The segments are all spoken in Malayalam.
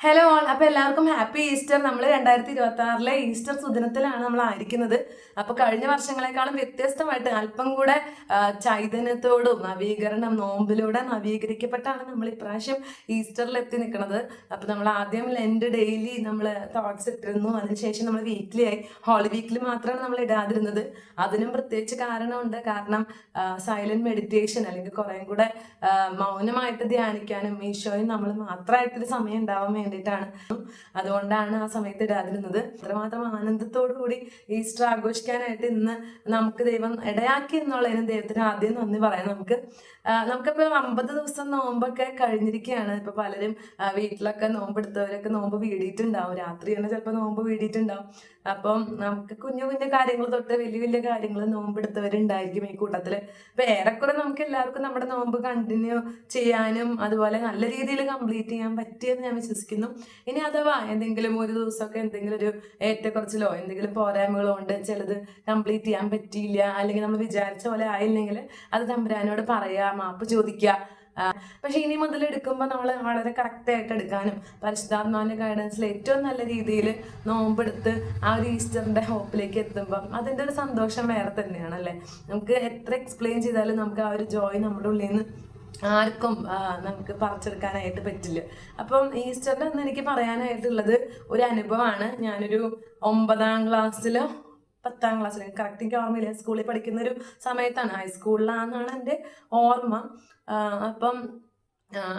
Hello all. അപ്പോൾ എല്ലാവർക്കും ഹാപ്പി ഈസ്റ്റർ. നമ്മൾ 2026 ഈസ്റ്റർ സുദിനത്തിലാണ് നമ്മൾ ആയിരിക്കുന്നത്. അപ്പോൾ കഴിഞ്ഞ വർഷങ്ങളെക്കാളും വ്യത്യസ്തമായിട്ട് അല്പം കൂടെ ചൈതന്യത്തോടും നവീകരണം നോമ്പിലൂടെ നവീകരിക്കപ്പെട്ടാണ് നമ്മൾ ഇപ്രാവശ്യം ഈസ്റ്ററിൽ എത്തി നിൽക്കുന്നത്. അപ്പോൾ നമ്മൾ ആദ്യം ലെൻഡ് ഡെയിലി നമ്മൾ തോട്ട്സ് ഇട്ടിരുന്നു. അതിനുശേഷം നമ്മൾ വീക്ക്ലി ആയി. ഹോളി വീക്കിൽ മാത്രമാണ് നമ്മൾ ഇടാതിരുന്നത്. അതിനും പ്രത്യേകിച്ച് കാരണമുണ്ട്. കാരണം സൈലന്റ് മെഡിറ്റേഷൻ അല്ലെങ്കിൽ കുറേ കൂടെ മൗനമായിട്ട് ധ്യാനിക്കാനും ഈശോയും നമ്മൾ മാത്രമായിട്ടൊരു സമയം ഉണ്ടാവാൻ വേണ്ടിയിട്ടാണ്. അതുകൊണ്ടാണ് ആ സമയത്ത് ഇടാതിരുന്നത്. അത്രമാത്രം ആനന്ദത്തോടു കൂടി ഈസ്റ്റർ ആഘോഷിക്കാനായിട്ട് ഇന്ന് നമുക്ക് ദൈവം ഇടയാക്കി എന്നുള്ളതിന് ദൈവത്തിന് ആദ്യം നന്ദി പറയാം. നമുക്കിപ്പോൾ 50 ദിവസം നോമ്പൊക്കെ കഴിഞ്ഞിരിക്കുകയാണ്. ഇപ്പൊ പലരും വീട്ടിലൊക്കെ നോമ്പെടുത്തവരൊക്കെ നോമ്പ് വീടിയിട്ടുണ്ടാവും. രാത്രി തന്നെ ചിലപ്പോൾ നോമ്പ് വീടിയിട്ടുണ്ടാവും. അപ്പം നമുക്ക് കുഞ്ഞു കുഞ്ഞു കാര്യങ്ങൾ തൊട്ട് വലിയ വലിയ കാര്യങ്ങൾ നോമ്പെടുത്തവരുണ്ടായിരിക്കും ഈ കൂട്ടത്തില്. അപ്പൊ ഏറെക്കുറെ നമുക്ക് എല്ലാവർക്കും നമ്മുടെ നോമ്പ് കണ്ടിന്യൂ ചെയ്യാനും അതുപോലെ നല്ല രീതിയിൽ കംപ്ലീറ്റ് ചെയ്യാൻ പറ്റിയെന്ന് ഞാൻ വിശ്വസിക്കുന്നു. ഇനി അഥവാ എന്തെങ്കിലും ഒരു ദിവസമൊക്കെ എന്തെങ്കിലും ഒരു ഏറ്റക്കുറച്ചിലോ എന്തെങ്കിലും പോരായ്മകളോ ഉണ്ട്, ചിലത് കംപ്ലീറ്റ് ചെയ്യാൻ പറ്റിയില്ല, അല്ലെങ്കിൽ നമ്മൾ വിചാരിച്ച പോലെ ആയില്ലെങ്കിൽ അത് തമ്പുരാനോട് പറയാ, മാപ്പ് ചോദിക്കുക. പക്ഷെ ഇനി മുതൽ എടുക്കുമ്പോൾ നമ്മൾ വളരെ കറക്റ്റായിട്ട് എടുക്കാനും പരിശുദ്ധാത്മാവിൻ്റെ ഗൈഡൻസിൽ ഏറ്റവും നല്ല രീതിയിൽ നോമ്പെടുത്ത് ആ ഒരു ഈസ്റ്ററിൻ്റെ ഹോപ്പിലേക്ക് എത്തുമ്പം അതിൻ്റെ ഒരു സന്തോഷം വേറെ തന്നെയാണല്ലേ. നമുക്ക് എത്ര എക്സ്പ്ലെയിൻ ചെയ്താലും നമുക്ക് ആ ഒരു ജോയ് നമ്മുടെ ഉള്ളിൽ നിന്ന് ആർക്കും നമുക്ക് പറിച്ചെടുക്കാനായിട്ട് പറ്റില്ല. അപ്പം ഈസ്റ്ററിൻ്റെ അന്ന് എനിക്ക് പറയാനായിട്ടുള്ളത് ഒരു അനുഭവമാണ്. ഞാനൊരു 9ാം ക്ലാസ്സിലോ 10ാം ക്ലാസ്സിലും കറക്റ്റ് എനിക്ക് ഓർമ്മയില്ല, സ്കൂളിൽ പഠിക്കുന്ന ഒരു സമയത്താണ്, ഹൈസ്കൂളിലാണെന്നാണ് എൻ്റെ ഓർമ്മ. അപ്പം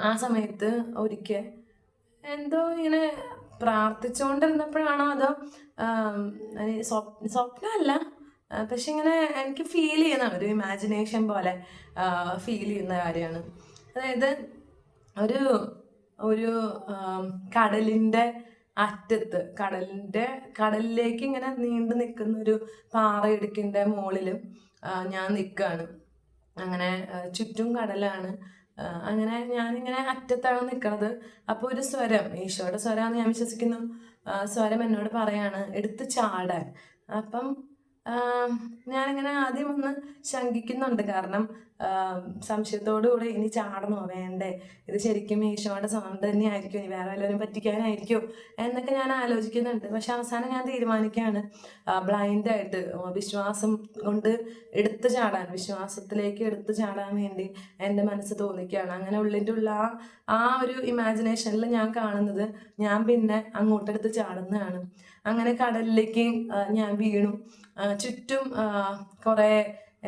ആ സമയത്ത് ഒരിക്കൽ എന്തോ ഇങ്ങനെ പ്രാർത്ഥിച്ചുകൊണ്ടിരുന്നപ്പോഴാണോ അതോ സ്വപ്നമല്ല, പക്ഷെ ഇങ്ങനെ എനിക്ക് ഫീൽ ചെയ്യുന്നതാണ്, ഒരു ഇമാജിനേഷൻ പോലെ ഫീൽ ചെയ്യുന്ന കാര്യമാണ്. അതായത് ഒരു ഒരു കടലിൻ്റെ അറ്റത്ത് കടലിലേക്ക് ഇങ്ങനെ നീണ്ടു നിൽക്കുന്ന ഒരു പാറയിടുക്കിൻ്റെ മുകളിലും ഞാൻ നിൽക്കുകയാണ്. അങ്ങനെ ചുറ്റും കടലാണ്. അങ്ങനെ ഞാനിങ്ങനെ അറ്റത്താണ് നിൽക്കുന്നത്. അപ്പോൾ ഒരു സ്വരം, ഈശോയുടെ സ്വരമാണെന്ന് ഞാൻ വിശ്വസിക്കുന്നു, സ്വരം എന്നോട് പറയാണ് എടുത്ത് ചാടാൻ. അപ്പം ഞാനിങ്ങനെ ആദ്യം ഒന്ന് ശങ്കിക്കുന്നുണ്ട്. കാരണം സംശയത്തോടുകൂടി ഇനി ചാടണോ വേണ്ടേ, ഇത് ശരിക്കും ഈശോയുടെ സൗണ്ട് തന്നെയായിരിക്കും, ഇനി വേറെ വല്ലവരും പറ്റിക്കാനായിരിക്കും എന്നൊക്കെ ഞാൻ ആലോചിക്കുന്നുണ്ട്. പക്ഷെ അവസാനം ഞാൻ തീരുമാനിക്കുകയാണ് ബ്ലൈൻഡായിട്ട് വിശ്വാസം കൊണ്ട് എടുത്തു ചാടാൻ, വിശ്വാസത്തിലേക്ക് എടുത്തു ചാടാൻ വേണ്ടി എൻ്റെ മനസ്സ് തോന്നിക്കുകയാണ്. അങ്ങനെ ഉള്ളിൻ്റെ ഉള്ള ആ ഒരു ഇമാജിനേഷനിൽ ഞാൻ കാണുന്നത് ഞാൻ പിന്നെ അങ്ങോട്ടെടുത്ത് ചാടുന്നതാണ്. അങ്ങനെ കടലിലേക്ക് ഞാൻ വീണു. ചുറ്റും കുറേ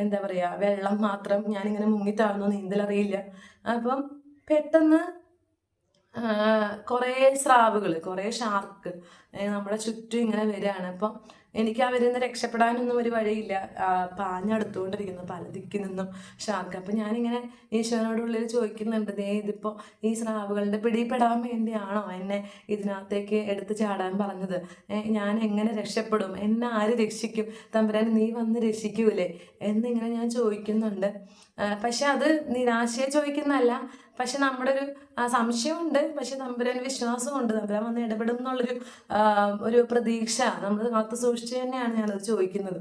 എന്താ പറയുക വെള്ളം മാത്രം, ഞാനിങ്ങനെ മുങ്ങിത്താഴ്ന്നു, നീന്തലറിയില്ല. അപ്പം പെട്ടെന്ന് കുറേ സ്രാവുകൾ, കുറേ ഷാർക്ക് നമ്മുടെ ചുറ്റും ഇങ്ങനെ വരികയാണ്. അപ്പം എനിക്ക് അവരിൽ നിന്ന് രക്ഷപ്പെടാനൊന്നും ഒരു വഴിയില്ല, പാഞ്ഞെടുത്തുകൊണ്ടിരിക്കുന്നു പല ദിക്കിൽ നിന്നും ഷാർക്ക്. അപ്പം ഞാനിങ്ങനെ ഈശോനോടുള്ളിൽ ചോദിക്കുന്നുണ്ട്, ഇതിപ്പോൾ ഈ സ്രാവുകളുടെ പിടിപ്പെടാൻ വേണ്ടിയാണോ എന്നെ ഇതിനകത്തേക്ക് എടുത്ത് ചാടാൻ പറഞ്ഞത്? ഞാൻ എങ്ങനെ രക്ഷപ്പെടും? എന്നെ ആര് രക്ഷിക്കും? തമ്പുരാൻ നീ വന്ന് രക്ഷിക്കൂലേ എന്നിങ്ങനെ ഞാൻ ചോദിക്കുന്നുണ്ട്. പക്ഷെ അത് നിരാശയെ ചോദിക്കുന്നതല്ല, പക്ഷെ നമ്മുടെ ഒരു സംശയമുണ്ട്, പക്ഷെ തമ്പുരാൻ വിശ്വാസമുണ്ട്, തമ്പുരാൻ വന്ന് ഇടപെടും എന്നുള്ളൊരു പ്രതീക്ഷ നമ്മൾ കാത്തു സൂക്ഷിച്ച് തന്നെയാണ് ഞാനത് ചോദിക്കുന്നത്.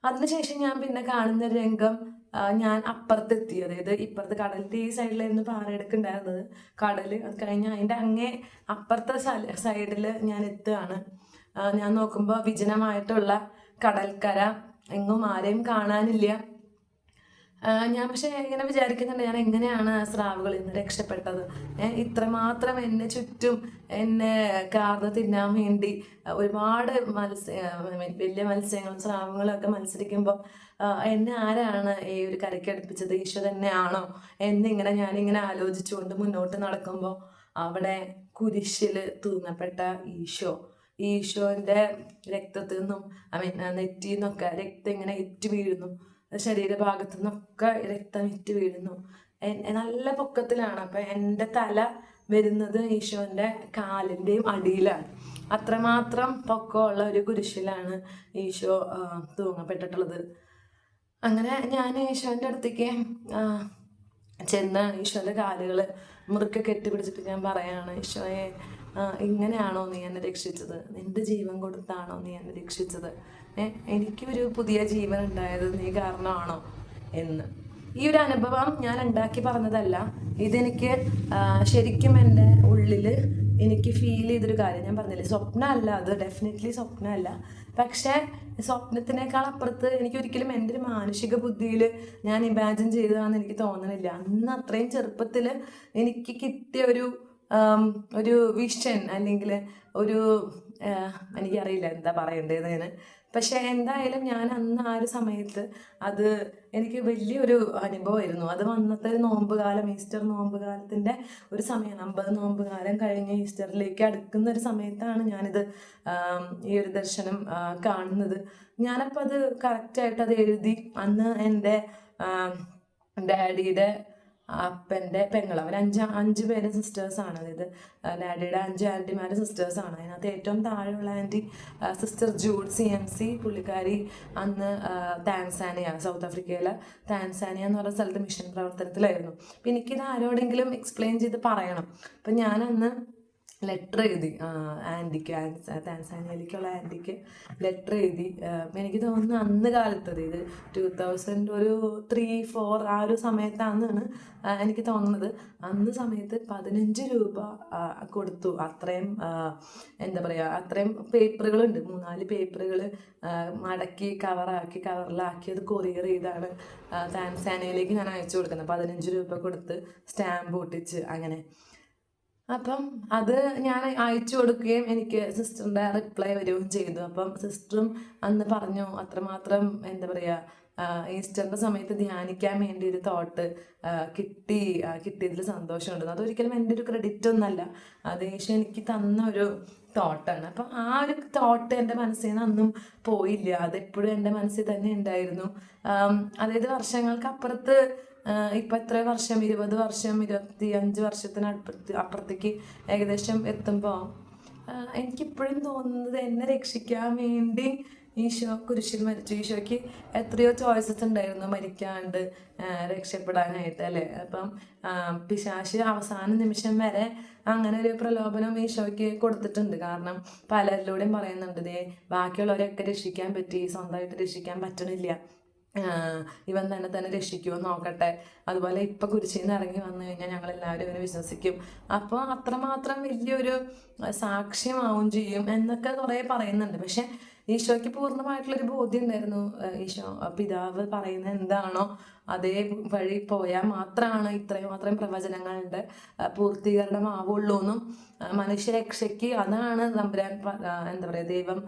അതിനുശേഷം ഞാൻ പിന്നെ കാണുന്ന രംഗം, ഞാൻ അപ്പുറത്തെത്തി, അതായത് ഇപ്പുറത്ത് കടലിൻ്റെ ഈ സൈഡിലായിരുന്നു പാറയെടുക്കുണ്ടായിരുന്നത്. കടൽ അത് കഴിഞ്ഞ് അതിൻ്റെ അങ്ങേ അപ്പുറത്തെ സൈഡിൽ ഞാൻ എത്തുകയാണ്. ഞാൻ നോക്കുമ്പോൾ വിജനമായിട്ടുള്ള കടൽക്കര, എങ്ങും ആരെയും കാണാനില്ല. ഞാൻ പക്ഷെ ഇങ്ങനെ വിചാരിക്കുന്നുണ്ട്, ഞാൻ എങ്ങനെയാണ് ആ സ്രാവുകളിൽ നിന്ന് രക്ഷപ്പെട്ടത്? ഇത്രമാത്രം എന്നെ ചുറ്റും എന്നെ കാർന്ന് തിന്നാൻ വേണ്ടി ഒരുപാട് വലിയ മത്സ്യങ്ങളും സ്രാവുകളും ഒക്കെ മത്സരിക്കുമ്പോൾ എന്നെ ആരാണ് ഈ ഒരു കരയ്ക്ക് അടുപ്പിച്ചത്? ഈശോ തന്നെയാണോ എന്നിങ്ങനെ ഞാനിങ്ങനെ ആലോചിച്ചുകൊണ്ട് മുന്നോട്ട് നടക്കുമ്പോൾ അവിടെ കുരിശിൽ തൂങ്ങപ്പെട്ട ഈശോൻ്റെ രക്തത്തിൽ നിന്നും നെറ്റിയിൽ നിന്നൊക്കെ രക്തം ഇങ്ങനെ ഇറ്റ് വീഴുന്നു, ശരീരഭാഗത്തു നിന്നൊക്കെ രക്തം ഇറ്റ് വീഴുന്നു. നല്ല പൊക്കത്തിലാണ്. അപ്പം എൻ്റെ തല വരുന്നത് ഈശോൻ്റെ കാലിൻ്റെയും അടിയിലാണ്. അത്രമാത്രം പൊക്കമുള്ള ഒരു കുരിശിലാണ് ഈശോ തൂങ്ങപ്പെട്ടിട്ടുള്ളത്. അങ്ങനെ ഞാൻ ഈശോൻ്റെ അടുത്തേക്ക് ചെന്ന് ഈശോൻ്റെ കാലുകൾ മുറുക്കെ കെട്ടിപ്പിടിച്ചിട്ട് ഞാൻ പറയാണ്, ഈശോയെ ഇങ്ങനെയാണോ നീ എന്നെ രക്ഷിച്ചത്? നിൻ്റെ ജീവൻ കൊടുത്താണോ നീ എന്നെ രക്ഷിച്ചത്? എനിക്കൊരു പുതിയ ജീവൻ ഉണ്ടായത് നീ കാരണമാണോ എന്ന്. ഈ ഒരു അനുഭവം ഞാൻ ഉണ്ടാക്കി പറഞ്ഞതല്ല, ഇതെനിക്ക് ശരിക്കും എൻ്റെ ഉള്ളിൽ എനിക്ക് ഫീൽ ചെയ്തൊരു കാര്യം. ഞാൻ പറഞ്ഞില്ലേ, സ്വപ്നമല്ല അത്, ഡെഫിനറ്റ്ലി സ്വപ്നമല്ല. പക്ഷേ സ്വപ്നത്തിനേക്കാൾ അപ്പുറത്ത് എനിക്കൊരിക്കലും എൻ്റെ ഒരു മാനുഷിക ബുദ്ധിയിൽ ഞാൻ ഇമാജിൻ ചെയ്തതാണെന്ന് എനിക്ക് തോന്നണില്ല. അന്ന് അത്രയും ചെറുപ്പത്തിൽ എനിക്ക് കിട്ടിയ ഒരു വിഷൻ, അല്ലെങ്കിൽ ഒരു എനിക്കറിയില്ല എന്താ പറയേണ്ടതെന്ന്. പക്ഷെ എന്തായാലും ഞാൻ അന്ന് ആ ഒരു സമയത്ത് അത് എനിക്ക് വലിയൊരു അനുഭവമായിരുന്നു. അത് വന്നത്തെ ഒരു നോമ്പ് കാലം, ഈസ്റ്റർ നോമ്പ് കാലത്തിൻ്റെ ഒരു സമയമാണ്. 50 നോമ്പ് കാലം കഴിഞ്ഞ് ഈസ്റ്ററിലേക്ക് അടുക്കുന്ന ഒരു സമയത്താണ് ഞാനിത് ഈ ഒരു ദർശനം കാണുന്നത്. ഞാനപ്പോൾ അത് കറക്റ്റായിട്ട് അത് എഴുതി. അന്ന് എൻ്റെ ഡാഡിയുടെ അപ്പൻ്റെ പെങ്ങൾ, അവർ അഞ്ച് പേര് സിസ്റ്റേഴ്സാണ്. അതായത് ഡാഡിയുടെ 5 ആൻറ്റിമാരുടെ സിസ്റ്റേഴ്സാണ്. അതിനകത്ത് ഏറ്റവും താഴെയുള്ള ആൻറ്റി സിസ്റ്റർ ജൂഡ് CMC, പുള്ളിക്കാരി അന്ന് താൻസാനിയ, സൗത്ത് ആഫ്രിക്കയിലെ താൻസാനിയ എന്ന് പറയുന്ന സ്ഥലത്ത് മിഷൻ പ്രവർത്തനത്തിലായിരുന്നു. അപ്പം എനിക്കിത് ആരോടെങ്കിലും എക്സ്പ്ലെയിൻ ചെയ്ത് പറയണം. അപ്പം ഞാനന്ന് ലെറ്റർ എഴുതി ആൻറ്റിക്ക്, താൻസാനിയയിലേക്കുള്ള ആൻറ്റിക്ക് ലെറ്റർ എഴുതി. എനിക്ക് തോന്നുന്നു അന്ന് കാലത്ത്, അതായത് 2003-4 ആ ഒരു സമയത്താണെന്നാണ് എനിക്ക് തോന്നുന്നത്. അന്ന് സമയത്ത് 15 രൂപ കൊടുത്തു. അത്രയും എന്താ പറയുക, അത്രയും പേപ്പറുകളുണ്ട്, 3-4 പേപ്പറുകൾ മടക്കി കവറിലാക്കി അത് കൊറിയർ ചെയ്താണ് താൻസാനിയയിലേക്ക് ഞാൻ അയച്ചു കൊടുക്കുന്നത്. 15 രൂപ കൊടുത്ത് സ്റ്റാമ്പ് ഒട്ടിച്ച് അങ്ങനെ. അപ്പം അത് ഞാൻ അയച്ചു കൊടുക്കുകയും എനിക്ക് സിസ്റ്ററിൻ്റെ റിപ്ലൈ വരികയും ചെയ്തു. അപ്പം സിസ്റ്ററും അന്ന് പറഞ്ഞു, അത്രമാത്രം എന്താ പറയുക, ഈസ്റ്ററിൻ്റെ സമയത്ത് ധ്യാനിക്കാൻ വേണ്ടി ഒരു തോട്ട് കിട്ടിയതിൽ സന്തോഷമുണ്ട്. അതൊരിക്കലും എൻ്റെ ഒരു ക്രെഡിറ്റ് ഒന്നല്ല, അത് യേശു എനിക്ക് തന്ന ഒരു തോട്ടാണ്. അപ്പം ആ ഒരു തോട്ട് എൻ്റെ മനസ്സിൽ നിന്ന് അന്നും പോയില്ല, അതെപ്പോഴും എൻ്റെ മനസ്സിൽ തന്നെ ഉണ്ടായിരുന്നു. അതായത് വർഷങ്ങൾക്ക് അപ്പുറത്ത്, ഇപ്പം എത്ര വർഷം, 20 വർഷം, 25 വർഷത്തിന് അപ്പുറത്തേക്ക് ഏകദേശം എത്തുമ്പോൾ എനിക്കിപ്പോഴും തോന്നുന്നത്, എന്നെ രക്ഷിക്കാൻ വേണ്ടി ഈശോ കുരിശിൽ മരിച്ചു. ഈശോയ്ക്ക് എത്രയോ ചോയ്സസ് ഉണ്ടായിരുന്നു മരിക്കാണ്ട് രക്ഷപ്പെടാനായിട്ട്, അല്ലേ? അപ്പം പിശാച് അവസാന നിമിഷം വരെ അങ്ങനെ ഒരു പ്രലോഭനം ഈശോയ്ക്ക് കൊടുത്തിട്ടുണ്ട്. കാരണം പലരിലൂടെയും പറയുന്നുണ്ട്, ബാക്കിയുള്ളവരെയൊക്കെ രക്ഷിക്കാൻ പറ്റി, സ്വന്തമായിട്ട് രക്ഷിക്കാൻ പറ്റണില്ല, ഇവൻ തന്നെ രക്ഷിക്കുമോ നോക്കട്ടെ. അതുപോലെ ഇപ്പം കുരിശിൽ നിന്ന് ഇറങ്ങി വന്നു കഴിഞ്ഞാൽ ഞങ്ങളെല്ലാവരും ഇവനെ വിശ്വസിക്കും. അപ്പോൾ അത്രമാത്രം വലിയൊരു സാക്ഷ്യമാവും ചെയ്യും എന്നൊക്കെ കുറേ പറയുന്നുണ്ട്. പക്ഷെ ഈശോയ്ക്ക് പൂർണ്ണമായിട്ടുള്ളൊരു ബോധ്യം ഉണ്ടായിരുന്നു. ഈശോ പിതാവ് പറയുന്നത് എന്താണോ അതേ വഴി പോയാൽ മാത്രമാണ് ഇത്രയും മാത്രം പ്രവചനങ്ങളുടെ പൂർത്തീകരണമാവുള്ളൂ എന്നും മനുഷ്യരക്ഷയ്ക്ക് അതാണ് തമ്പുരാൻ എന്താ പറയുക, ദൈവം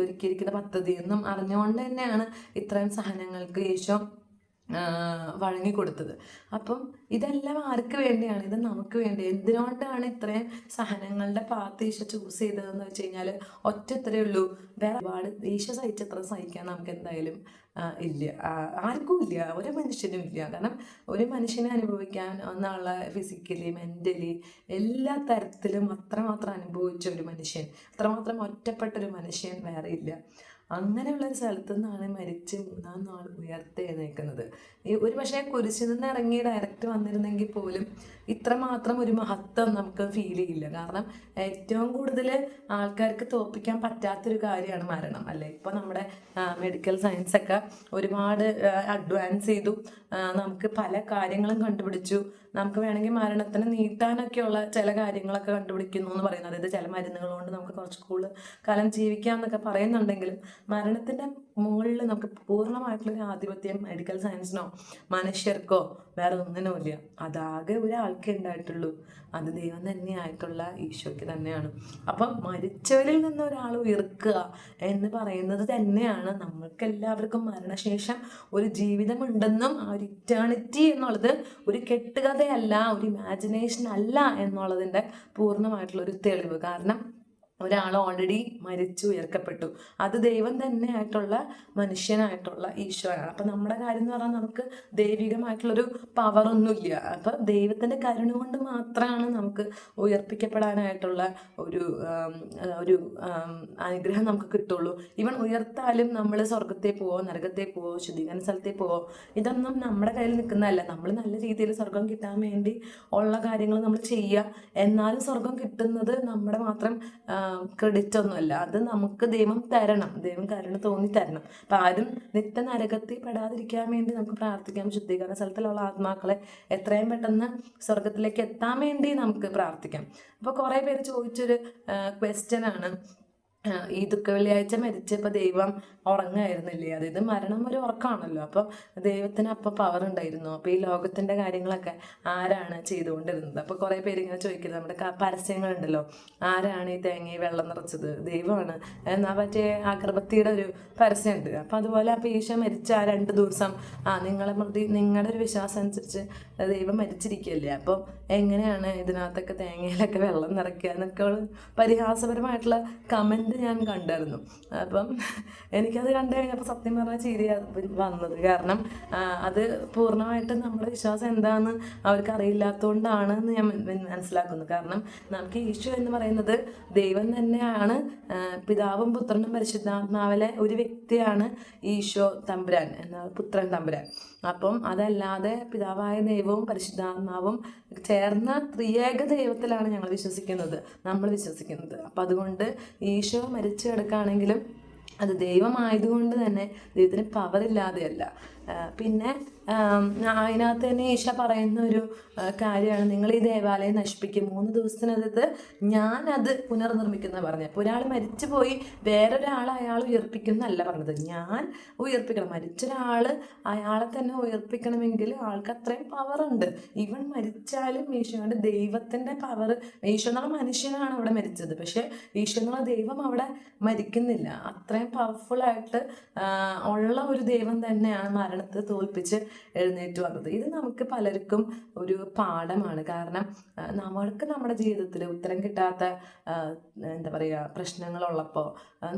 ഒരുക്കിയിരിക്കുന്ന പദ്ധതി എന്നും അറിഞ്ഞുകൊണ്ട് തന്നെയാണ് ഇത്രയും സഹനങ്ങൾക്ക് ഈശോ വഴങ്ങിക്കൊടുത്തത്. അപ്പം ഇതെല്ലാം ആർക്ക് വേണ്ടിയാണ്? ഇത് നമുക്ക് വേണ്ടി. എന്തിനോണ്ടാണ് ഇത്രയും സഹനങ്ങളുടെ പാത്ത് ഈശോ ചൂസ് ചെയ്തതെന്ന് വെച്ച് കഴിഞ്ഞാൽ ഒറ്റ ഇത്രയേ ഉള്ളൂ. വേറെ ഒരുപാട് ഈശോ സഹിച്ചത്ര സഹിക്കാൻ നമുക്ക് എന്തായാലും ഇല്ല, ആർക്കും ഇല്ല, ഒരു മനുഷ്യനും ഇല്ല. കാരണം ഒരു മനുഷ്യനെ അനുഭവിക്കാൻ എന്നുള്ള ഫിസിക്കലി, മെൻ്റലി എല്ലാ തരത്തിലും അത്രമാത്രം അനുഭവിച്ച ഒരു മനുഷ്യൻ, അത്രമാത്രം ഒറ്റപ്പെട്ടൊരു മനുഷ്യൻ വേറെ ഇല്ല. അങ്ങനെയുള്ളൊരു സ്ഥലത്തു നിന്നാണ് മരിച്ച് 3-ാം നാൾ ഉയർത്തെഴുന്നേൽക്കുന്നത്. ഒരു പക്ഷേ കുരിശിൽ നിന്ന് ഇറങ്ങി ഡയറക്റ്റ് വന്നിരുന്നെങ്കിൽ പോലും ഇത്രമാത്രം ഒരു മഹത്വം നമുക്ക് ഫീൽ ചെയ്യില്ല. കാരണം ഏറ്റവും കൂടുതൽ ആൾക്കാർക്ക് തോൽപ്പിക്കാൻ പറ്റാത്തൊരു കാര്യമാണ് മരണം, അല്ലേ? ഇപ്പോൾ നമ്മുടെ മെഡിക്കൽ സയൻസൊക്കെ ഒരുപാട് അഡ്വാൻസ് ചെയ്തു, നമുക്ക് പല കാര്യങ്ങളും കണ്ടുപിടിച്ചു. നമുക്ക് വേണമെങ്കിൽ മരണത്തിന് നീട്ടാനൊക്കെയുള്ള ചില കാര്യങ്ങളൊക്കെ കണ്ടുപിടിക്കുന്നു എന്ന് പറയുന്നത്. അതായത് ചില മരുന്നുകൾ കൊണ്ട് നമുക്ക് കുറച്ച് കൂടുതൽ കാലം ജീവിക്കാം എന്നൊക്കെ പറയുന്നുണ്ടെങ്കിലും മരണത്തിൻ്റെ മുകളിൽ നമുക്ക് പൂർണ്ണമായിട്ടുള്ളൊരു ആധിപത്യം മെഡിക്കൽ സയൻസിനോ മനുഷ്യർക്കോ വേറെ ഒന്നിനുമില്ല. അതാകെ ഒരാൾക്കേ ഉണ്ടായിട്ടുള്ളൂ, അത് ദൈവം തന്നെയായിട്ടുള്ള ഈശോയ്ക്ക് തന്നെയാണ്. അപ്പം മരിച്ചവരിൽ നിന്ന് ഒരാൾ ഉയർക്കുക എന്ന് പറയുന്നത് തന്നെയാണ് നമ്മൾക്ക് എല്ലാവർക്കും മരണശേഷം ഒരു ജീവിതമുണ്ടെന്നും ആ ഒരു ഇറ്റേണിറ്റി എന്നുള്ളത് ഒരു കെട്ടുകഥയല്ല, ഒരു ഇമാജിനേഷൻ അല്ല എന്നുള്ളതിൻ്റെ പൂർണ്ണമായിട്ടുള്ളൊരു തെളിവ്. കാരണം ഒരാൾ ഓൾറെഡി മരിച്ചു ഉയർക്കപ്പെട്ടു, അത് ദൈവം തന്നെ ആയിട്ടുള്ള മനുഷ്യനായിട്ടുള്ള ഈശോയാണ്. അപ്പം നമ്മുടെ കാര്യം എന്ന് പറഞ്ഞാൽ നമുക്ക് ദൈവികമായിട്ടുള്ളൊരു പവറൊന്നുമില്ല. അപ്പം ദൈവത്തിൻ്റെ കരുണ കൊണ്ട് മാത്രമാണ് നമുക്ക് ഉയർപ്പിക്കപ്പെടാനായിട്ടുള്ള ഒരു അനുഗ്രഹം നമുക്ക് കിട്ടുള്ളൂ. ഇവൻ ഉയർത്താലും നമ്മൾ സ്വർഗത്തെ പോവോ, നരകത്തെ പോവോ, ശുദ്ധീകരണ സ്ഥലത്തെ പോവോ, ഇതൊന്നും നമ്മുടെ കയ്യിൽ നിൽക്കുന്നതല്ല. നമ്മൾ നല്ല രീതിയിൽ സ്വർഗം കിട്ടാൻ വേണ്ടി ഉള്ള കാര്യങ്ങൾ നമ്മൾ ചെയ്യുക. എന്നാലും സ്വർഗം കിട്ടുന്നത് നമ്മുടെ മാത്രം ക്രെഡിറ്റ് ഒന്നുമല്ല. അത് നമുക്ക് ദൈവം തരണം, ദൈവം കരുണ തോന്നി തരണം. അപ്പം ആരും നിത്യ നരകത്തിൽ പെടാതിരിക്കാൻ വേണ്ടി നമുക്ക് പ്രാർത്ഥിക്കാം. ശുദ്ധീകരണ സ്ഥലത്തിലുള്ള ആത്മാക്കളെ എത്രയും പെട്ടെന്ന് സ്വർഗത്തിലേക്ക് എത്താൻ വേണ്ടി നമുക്ക് പ്രാർത്ഥിക്കാം. അപ്പോൾ കുറേ പേര് ചോദിച്ചൊരു ക്വസ്റ്റ്യനാണ്, ഈ ദുഃഖ വെള്ളിയാഴ്ച മരിച്ചപ്പോൾ ദൈവം ഉറങ്ങായിരുന്നില്ലേ? അതായത് മരണം ഒരു ഉറക്കമാണല്ലോ. അപ്പോൾ ദൈവത്തിന് അപ്പം പവർ ഉണ്ടായിരുന്നു. അപ്പോൾ ഈ ലോകത്തിൻ്റെ കാര്യങ്ങളൊക്കെ ആരാണ് ചെയ്തുകൊണ്ടിരുന്നത്? അപ്പോൾ കുറേ പേര് ഇങ്ങനെ ചോദിക്കുന്നത്, നമ്മുടെ പരസ്യങ്ങളുണ്ടല്ലോ, ആരാണ് ഈ തേങ്ങയിൽ വെള്ളം നിറച്ചത്? ദൈവമാണ് എന്നാൽ മറ്റേ അഗർബത്തിയുടെ ഒരു പരസ്യമുണ്ട്. അപ്പോൾ അതുപോലെ അപ്പോൾ ഈശോ മരിച്ച ആ 2 ദിവസം നിങ്ങളുടെ ഒരു വിശ്വാസം അനുസരിച്ച് ദൈവം മരിച്ചിരിക്കുകയല്ലേ, അപ്പോൾ എങ്ങനെയാണ് ഇതിനകത്തൊക്കെ തേങ്ങയിലൊക്കെ വെള്ളം നിറയ്ക്കുക എന്നൊക്കെ പരിഹാസപരമായിട്ടുള്ള കമൻറ്റ് ഞാൻ കണ്ടായിരുന്നു. അപ്പം എനിക്കത് കണ്ടു കഴിഞ്ഞപ്പോൾ സത്യം പറഞ്ഞാൽ ചിരിയാണ് വന്നത്. കാരണം അത് പൂർണ്ണമായിട്ടും നമ്മുടെ വിശ്വാസം എന്താണെന്ന് അവർക്ക് അറിയില്ലാത്തതുകൊണ്ടാണ് എന്ന് ഞാൻ മനസ്സിലാക്കുന്നു. കാരണം നമുക്ക് ഈശോ എന്ന് പറയുന്നത് ദൈവം തന്നെയാണ്. പിതാവും പുത്രനും പരിശുദ്ധാത്മാവിലെ ഒരു വ്യക്തിയാണ് ഈശോ തമ്പുരാൻ എന്ന പുത്രൻ തമ്പുരാൻ. അപ്പം അതല്ലാതെ പിതാവായ ദൈവവും പരിശുദ്ധാത്മാവും ചേർന്ന ത്രിയേക ദൈവത്തിലാണ് നമ്മൾ വിശ്വസിക്കുന്നത്. അപ്പം അതുകൊണ്ട് ഈശോ മരിച്ചു കിടക്കുകയാണെങ്കിലും അത് ദൈവമായതുകൊണ്ട് തന്നെ ദൈവത്തിന് പവറില്ലാതെയല്ല. പിന്നെ അതിനകത്ത് തന്നെ ഈശോ പറയുന്ന ഒരു കാര്യമാണ്, നിങ്ങൾ ഈ ദേവാലയം നശിപ്പിക്കും, 3 ദിവസത്തിനകത്ത് ഞാനത് പുനർനിർമ്മിക്കുന്ന പറഞ്ഞത്. അപ്പോൾ ഒരാൾ മരിച്ചു പോയി വേറൊരാൾ അയാൾ ഉയർപ്പിക്കുന്നല്ല പറഞ്ഞത്, ഞാൻ ഉയർപ്പിക്കണം. മരിച്ചൊരാൾ അയാളെ തന്നെ ഉയർപ്പിക്കണമെങ്കിൽ ആൾക്ക് അത്രയും പവറുണ്ട്. ഇവൻ മരിച്ചാലും ഈശോയുടെ ദൈവത്തിൻ്റെ പവർ, ഈശോ എന്നുള്ള മനുഷ്യനാണ് അവിടെ മരിച്ചത്, പക്ഷേ ഈശോ എന്നുള്ള ദൈവം അവിടെ മരിക്കുന്നില്ല. അത്രയും പവർഫുള്ളായിട്ട് ഉള്ള ഒരു ദൈവം തന്നെയാണ് മരണത്തെ തോൽപ്പിച്ച് എഴുന്നേറ്റ് വന്നത്. ഇത് നമുക്ക് പലർക്കും ഒരു പാഠമാണ്. കാരണം നമ്മൾക്ക് നമ്മുടെ ജീവിതത്തിൽ ഉത്തരം കിട്ടാത്ത എന്താ പറയുക പ്രശ്നങ്ങളുള്ളപ്പോൾ,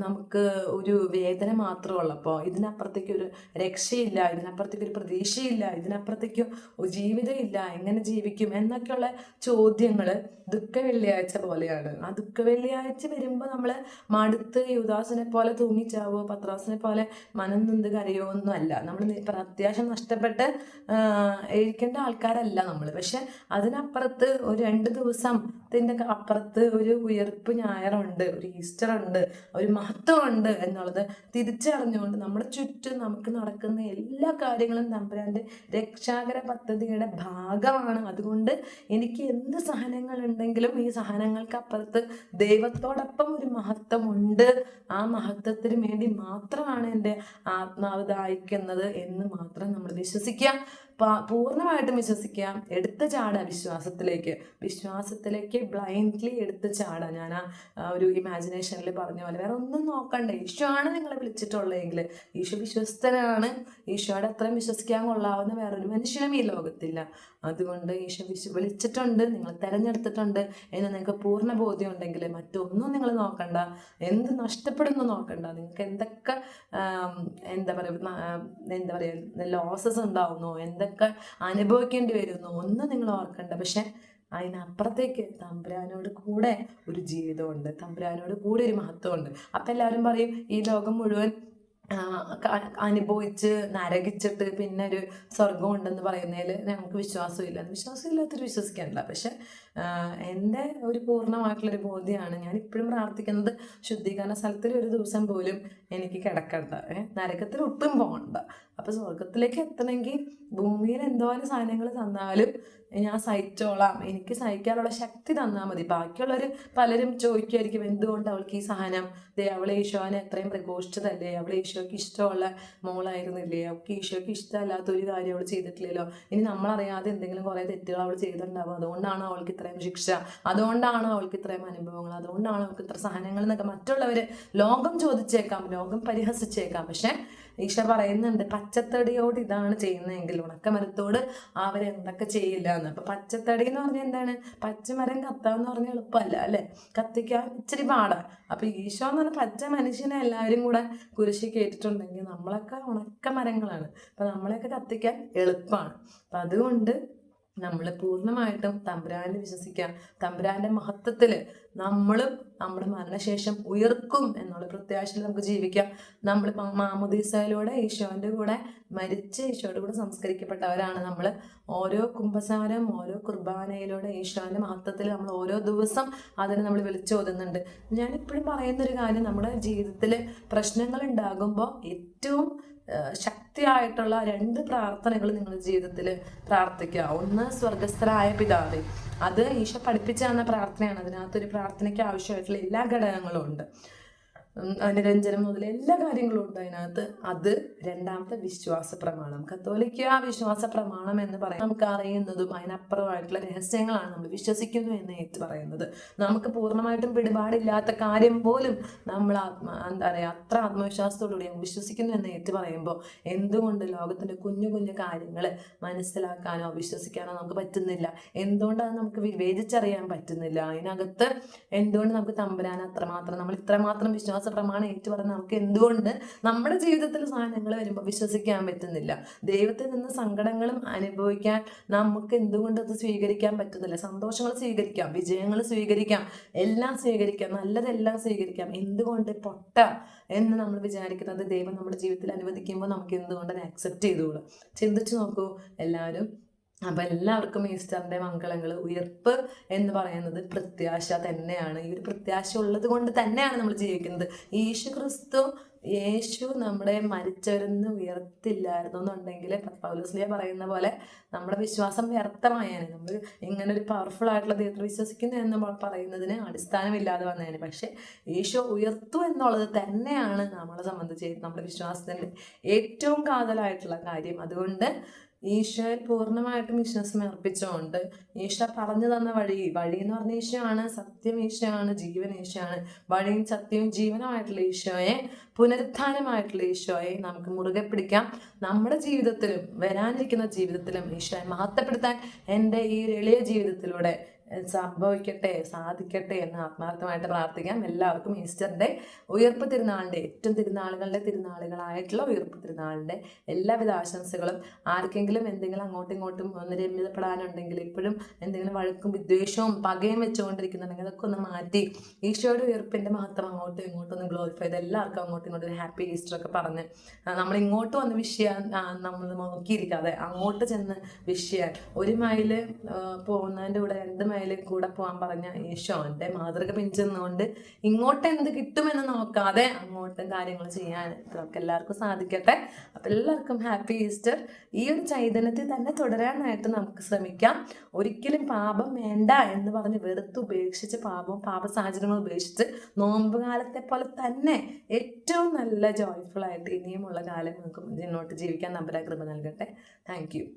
നമുക്ക് ഒരു വേദന മാത്രമുള്ളപ്പോൾ, ഇതിനപ്പുറത്തേക്കൊരു രക്ഷയില്ല, ഇതിനപ്പുറത്തേക്കൊരു പ്രതീക്ഷയില്ല, ഇതിനപ്പുറത്തേക്ക് ജീവിതമില്ല, എങ്ങനെ ജീവിക്കും എന്നൊക്കെയുള്ള ചോദ്യങ്ങൾ ദുഃഖ വെള്ളിയാഴ്ച പോലെയാണ്. ആ ദുഃഖ വെള്ളിയാഴ്ച വരുമ്പോൾ നമ്മൾ മടുത്ത് യൂദാസിനെ പോലെ തൂങ്ങിച്ചാവോ, പത്രോസിനെ പോലെ മനം നൊന്ത് കരയോ ഒന്നും അല്ല. നമ്മൾ പ്രത്യാശ നഷ്ടപ്പെട്ട് ഇരിക്കേണ്ട ആൾക്കാരല്ല നമ്മൾ. പക്ഷെ അതിനപ്പുറത്ത് ഒരു 2 ദിവസത്തിൻ്റെ അപ്പുറത്ത് ഒരു ഉയർപ്പ് ഞായറുണ്ട്, ഒരു ഈസ്റ്റർ ഉണ്ട്, ഒരു മഹത്വമുണ്ട് എന്നുള്ളത് തിരിച്ചറിഞ്ഞുകൊണ്ട് നമ്മുടെ ചുറ്റും നമുക്ക് നടക്കുന്ന എല്ലാ കാര്യങ്ങളും തമ്പുരാൻ്റെ രക്ഷാകര പദ്ധതിയുടെ ഭാഗമാണ്. അതുകൊണ്ട് എനിക്ക് എന്ത് സഹനങ്ങളുണ്ടെങ്കിലും ഈ സഹനങ്ങൾക്കപ്പുറത്ത് ദൈവത്തോടൊപ്പം ഒരു മഹത്വമുണ്ട്. ആ മഹത്വത്തിന് വേണ്ടി മാത്രമാണ് എൻ്റെ ആത്മാവ് ദാഹിക്കുന്നത് എന്ന് മാത്രം നമ്മൾ വിശ്വസിക്കുക, പൂർണ്ണമായിട്ടും വിശ്വസിക്കുക. എടുത്ത് ചാടുക വിശ്വാസത്തിലേക്ക് ബ്ലൈൻഡ്ലി എടുത്ത് ചാടുക. ഞാൻ ഒരു ഇമാജിനേഷനിൽ പറഞ്ഞ പോലെ വേറെ ഒന്നും നോക്കണ്ട. ഈശോ ആണ് നിങ്ങളെ വിളിച്ചിട്ടുള്ളതെങ്കിൽ, ഈശോ വിശ്വസ്തനാണ്. ഈശോയുടെ അത്രയും വിശ്വസിക്കാൻ കൊള്ളാവുന്ന വേറൊരു മനുഷ്യനും ഈ ലോകത്തില്ല. അതുകൊണ്ട് ഈശോ വിളിച്ചിട്ടുണ്ട്, നിങ്ങൾ തിരഞ്ഞെടുത്തിട്ടുണ്ട് എന്ന് നിങ്ങൾക്ക് പൂർണ്ണ ബോധ്യം ഉണ്ടെങ്കിൽ മറ്റൊന്നും നിങ്ങൾ നോക്കണ്ട, എന്ത് നഷ്ടപ്പെടുന്നു നോക്കണ്ട. നിങ്ങൾക്ക് എന്തൊക്കെ എന്താ പറയുക ലോസസ് ഉണ്ടാവുന്നു, എന്തൊക്കെ അനുഭവിക്കേണ്ടി വരുന്നു ഒന്നും നിങ്ങൾ ഓർക്കണ്ട. പക്ഷെ അതിനപ്പുറത്തേക്ക് തമ്പുരാനോട് കൂടെ ഒരു ജീവിതമുണ്ട്, തമ്പുരാനോട് കൂടെ ഒരു മഹത്വമുണ്ട്. അപ്പം എല്ലാവരും പറയും ഈ ലോകം മുഴുവൻ അനുഭവിച്ച് നരകിച്ചിട്ട് പിന്നെ ഒരു സ്വർഗം ഉണ്ടെന്ന് പറയുന്നതിൽ നമുക്ക് വിശ്വാസമില്ലാത്തൊരു വിശ്വസിക്കാനില്ല. പക്ഷെ എൻ്റെ ഒരു പൂർണ്ണമായിട്ടുള്ളൊരു ബോധ്യമാണ്, ഞാൻ ഇപ്പോഴും പ്രാർത്ഥിക്കുന്നത് ശുദ്ധീകരണ സ്ഥലത്തിൽ ഒരു ദിവസം പോലും എനിക്ക് കിടക്കണ്ട, നരകത്തിൽ ഒട്ടും പോകണ്ട. അപ്പോൾ സ്വർഗത്തിലേക്ക് എത്തണമെങ്കിൽ ഭൂമിയിൽ എന്തോരം സാധനങ്ങൾ തന്നാലും ഞാൻ സഹിച്ചോളാം, എനിക്ക് സഹിക്കാനുള്ള ശക്തി തന്നാൽ മതി. ബാക്കിയുള്ളവർ പലരും ചോദിക്കുമായിരിക്കും, എന്തുകൊണ്ട് അവൾക്ക് ഈ സഹനം, അവളെ ഈശോനെ എത്രയും പ്രഘോഷിച്ചതല്ലേ, അവളെ ഈശോയ്ക്ക് ഇഷ്ടമുള്ള മോളായിരുന്നില്ലേ, അവൾക്ക് ഈശോയ്ക്ക് ഇഷ്ടമല്ലാത്ത ഒരു കാര്യം അവൾ ചെയ്തിട്ടില്ലല്ലോ, ഇനി നമ്മളറിയാതെ എന്തെങ്കിലും കുറേ തെറ്റുകൾ അവൾ ചെയ്തിട്ടുണ്ടാവും, അതുകൊണ്ടാണ് അവൾക്ക് ഇത്രയും ശിക്ഷ, അതുകൊണ്ടാണ് അവൾക്ക് ഇത്രയും അനുഭവങ്ങൾ, അതുകൊണ്ടാണ് അവൾക്ക് ഇത്ര സഹനങ്ങൾ എന്നൊക്കെ മറ്റുള്ളവർ ലോകം ചോദിച്ചേക്കാം, ലോകം പരിഹസിച്ചേക്കാം. പക്ഷെ ഈശോ പറയുന്നുണ്ട്, പച്ചത്തടിയോട് ഇതാണ് ചെയ്യുന്നതെങ്കിൽ ഉണക്കമരത്തോട് അവരെന്തൊക്കെ ചെയ്യില്ല എന്ന്. അപ്പൊ പച്ചത്തടി എന്ന് പറഞ്ഞാൽ എന്താണ്? പച്ചമരം കത്താന്ന് പറഞ്ഞാൽ എളുപ്പമല്ല അല്ലെ, കത്തിക്കാൻ ഇച്ചിരി പാടാ. അപ്പൊ ഈശോ എന്ന് പറഞ്ഞാൽ പച്ച മനുഷ്യനെ എല്ലാവരും കൂടെ കുരിശി കേട്ടിട്ടുണ്ടെങ്കിൽ നമ്മളൊക്കെ ഉണക്കമരങ്ങളാണ്. അപ്പൊ നമ്മളെയൊക്കെ കത്തിക്കാൻ എളുപ്പമാണ്. അപ്പൊ അതുകൊണ്ട് നമ്മൾ പൂർണ്ണമായിട്ടും തമ്പുരാനിൽ വിശ്വസിക്കാം. തമ്പുരാന്റെ മഹത്വത്തിൽ നമ്മളും നമ്മുടെ മരണശേഷം ഉയർക്കും എന്നുള്ള പ്രത്യാശയിൽ നമുക്ക് ജീവിക്കാം. നമ്മൾ മാമോദീസയിലൂടെ ഈശോന്റെ കൂടെ മരിച്ച് ഈശോയുടെ കൂടെ സംസ്കരിക്കപ്പെട്ടവരാണ് നമ്മൾ. ഓരോ കുമ്പസാരം, ഓരോ കുർബാനയിലൂടെ ഈശോന്റെ മഹത്വത്തിൽ നമ്മൾ ഓരോ ദിവസം അതിനെ നമ്മൾ വിളിച്ചോതുന്നുണ്ട്. ഞാനിപ്പോഴും പറയുന്നൊരു കാര്യം, നമ്മുടെ ജീവിതത്തിൽ പ്രശ്നങ്ങൾ ഉണ്ടാകുമ്പോൾ ഏറ്റവും ശക്തിയായിട്ടുള്ള 2 പ്രാർത്ഥനകൾ നിങ്ങളുടെ ജീവിതത്തിൽ പ്രാർത്ഥിക്കുക. ഒന്ന്, സ്വർഗസ്ഥനായ പിതാവേ. അത് ഈശോ പഠിപ്പിച്ചു തന്ന പ്രാർത്ഥനയാണ്. അതിനകത്തൊരു പ്രാർത്ഥനയ്ക്ക് ആവശ്യമായിട്ടുള്ള എല്ലാ ഘടകങ്ങളും ഉണ്ട്. അനുരഞ്ജനം മുതൽ എല്ലാ കാര്യങ്ങളും ഉണ്ട് അതിനകത്ത്. അത് രണ്ടാമത്തെ വിശ്വാസ പ്രമാണം. കത്തോലിക്ക വിശ്വാസ പ്രമാണം എന്ന് പറയുന്നത് നമുക്ക് അറിയുന്നതും അതിനപ്പുറമായിട്ടുള്ള രഹസ്യങ്ങളാണ് നമ്മൾ വിശ്വസിക്കുന്നു എന്ന് ഏറ്റു പറയുന്നത്. നമുക്ക് പൂർണ്ണമായിട്ടും പിടിപാടില്ലാത്ത കാര്യം പോലും നമ്മൾ എന്താ പറയുക, അത്ര ആത്മവിശ്വാസത്തോടുകൂടി വിശ്വസിക്കുന്നു എന്ന് ഏറ്റു പറയുമ്പോൾ എന്തുകൊണ്ട് ലോകത്തിൻ്റെ കുഞ്ഞു കുഞ്ഞു കാര്യങ്ങൾ മനസ്സിലാക്കാനോ വിശ്വസിക്കാനോ നമുക്ക് പറ്റുന്നില്ല? എന്തുകൊണ്ടത് നമുക്ക് വിവേചിച്ചറിയാൻ പറ്റുന്നില്ല? അതിനകത്ത് എന്തുകൊണ്ട് നമുക്ക് തമ്പുരാൻ അത്രമാത്രം, നമ്മൾ ഇത്രമാത്രം വിശ്വാസ പ്രമാണം ഏറ്റു പറഞ്ഞാൽ നമുക്ക് എന്തുകൊണ്ട് നമ്മുടെ ജീവിതത്തിൽ സാധനങ്ങൾ വരുമ്പോൾ വിശ്വസിക്കാൻ പറ്റുന്നില്ല? ദൈവത്തിൽ നിന്ന് സങ്കടങ്ങളും അനുഭവിക്കാൻ നമുക്ക് എന്തുകൊണ്ട് അത് സ്വീകരിക്കാൻ പറ്റുന്നില്ല? സന്തോഷങ്ങൾ സ്വീകരിക്കാം, വിജയങ്ങൾ സ്വീകരിക്കാം, എല്ലാം സ്വീകരിക്കാം, നല്ലതെല്ലാം സ്വീകരിക്കാം. എന്തുകൊണ്ട് പൊട്ട എന്ന് നമ്മൾ വിചാരിക്കുന്നത് ദൈവം നമ്മുടെ ജീവിതത്തിൽ അനുവദിക്കുമ്പോൾ നമുക്ക് എന്തുകൊണ്ട് അത് ആക്സെപ്റ്റ് ചെയ്തോളൂ? ചിന്തിച്ചു നോക്കൂ എല്ലാവരും. അപ്പം എല്ലാവർക്കും ഈസ്റ്ററിൻ്റെ മംഗളങ്ങൾ. ഉയർപ്പ് എന്ന് പറയുന്നത് പ്രത്യാശ തന്നെയാണ്. ഈ ഒരു പ്രത്യാശ ഉള്ളത് കൊണ്ട് തന്നെയാണ് നമ്മൾ ജീവിക്കുന്നത്. യേശു നമ്മുടെ മരിച്ചവരെന്ന് ഉയർത്തില്ലായിരുന്നു എന്നുണ്ടെങ്കിൽ പൗലോസ്ലീഹ പറയുന്ന പോലെ നമ്മുടെ വിശ്വാസം വ്യർത്ഥമായേനെ. നമ്മൾ ഇങ്ങനെ ഒരു പവർഫുൾ ആയിട്ടുള്ള ദൈവത്തിൽ വിശ്വസിക്കുന്നു എന്ന് പറയുന്നതിന് അടിസ്ഥാനമില്ലാതെ വന്നേനെ. പക്ഷെ യേശു ഉയർത്തു എന്നുള്ളത് തന്നെയാണ് നമ്മളെ സംബന്ധിച്ച് നമ്മുടെ വിശ്വാസത്തിൻ്റെ ഏറ്റവും കാതലായിട്ടുള്ള കാര്യം. അതുകൊണ്ട് ഈശോയിൽ പൂർണ്ണമായിട്ടും വിശ്വാസം അർപ്പിച്ചുകൊണ്ട് ഈശോ പറഞ്ഞു തന്ന വഴി എന്ന് പറഞ്ഞ ഈശോയാണ്, സത്യം ഈശോയാണ്, ജീവൻ ഈശോയാണ്. വഴിയും സത്യവും ജീവനുമായിട്ടുള്ള ഈശോയെ, പുനരുത്ഥാനമായിട്ടുള്ള ഈശോയെ നമുക്ക് മുറുകെ പിടിക്കാം. നമ്മുടെ ജീവിതത്തിലും വരാനിരിക്കുന്ന ജീവിതത്തിലും ഈശോയെ മഹത്വപ്പെടുത്താൻ എൻ്റെ ഈ എളിയ ജീവിതത്തിലൂടെ സാധിക്കട്ടെ എന്ന് ആത്മാർത്ഥമായിട്ട് പ്രാർത്ഥിക്കാം. എല്ലാവർക്കും ഈസ്റ്ററിൻ്റെ ഉയർപ്പ് തിരുനാളിൻ്റെ ഏറ്റവും തിരുനാളുകളായിട്ടുള്ള ഉയർപ്പ് തിരുനാളിൻ്റെ എല്ലാവിധ ആശംസകളും. ആർക്കെങ്കിലും എന്തെങ്കിലും അങ്ങോട്ടും ഇങ്ങോട്ടും ഒന്ന് രമ്യതപ്പെടാനുണ്ടെങ്കിൽ, ഇപ്പോഴും എന്തെങ്കിലും വഴക്കും വിദ്വേഷവും പകയും വെച്ചുകൊണ്ടിരിക്കുന്നുണ്ടെങ്കിൽ അതൊക്കെ ഒന്ന് മാറ്റി ഈശോയുടെ ഉയർപ്പിൻ്റെ മഹത്വം അങ്ങോട്ടും ഇങ്ങോട്ടും ഒന്ന് ഗ്ലോറിഫൈ ചെയ്ത് എല്ലാവർക്കും അങ്ങോട്ടും ഇങ്ങോട്ടും ഒരു ഹാപ്പി ഈസ്റ്റർ ഒക്കെ പറഞ്ഞ് നമ്മൾ ഇങ്ങോട്ട് വന്ന് വിഷ് ചെയ്യാൻ നമ്മൾ നോക്കിയിരിക്കാതെ അങ്ങോട്ട് ചെന്ന് വിഷ് ചെയ്യാൻ, 1 മൈൽ പോകുന്നതിൻ്റെ കൂടെ 2 മൈൽ കൂടെ പോകാൻ പറഞ്ഞ ഈശോന്റെ മാതൃക പിഞ്ചെന്നുകൊണ്ട് ഇങ്ങോട്ട് എന്ത് കിട്ടുമെന്ന് നോക്കാതെ അങ്ങോട്ടും കാര്യങ്ങൾ ചെയ്യാൻ നമുക്ക് എല്ലാവർക്കും സാധിക്കട്ടെ. അപ്പം എല്ലാവർക്കും ഹാപ്പി ഈസ്റ്റർ. ഈ ഒരു ചൈതന്യത്തിൽ തന്നെ തുടരാനായിട്ട് നമുക്ക് ശ്രമിക്കാം. ഒരിക്കലും പാപം വേണ്ട എന്ന് പറഞ്ഞ് ഉപേക്ഷിച്ച് പാപ സാഹചര്യങ്ങൾ ഉപേക്ഷിച്ച് നോമ്പ് കാലത്തെ പോലെ തന്നെ ഏറ്റവും നല്ല ജോയ്ഫുൾ ആയിട്ട് ഇനിയുമുള്ള കാലം നമുക്ക് മുന്നോട്ട് ജീവിക്കാൻ തമ്പുരാൻ കൃപ നൽകട്ടെ. Thank you.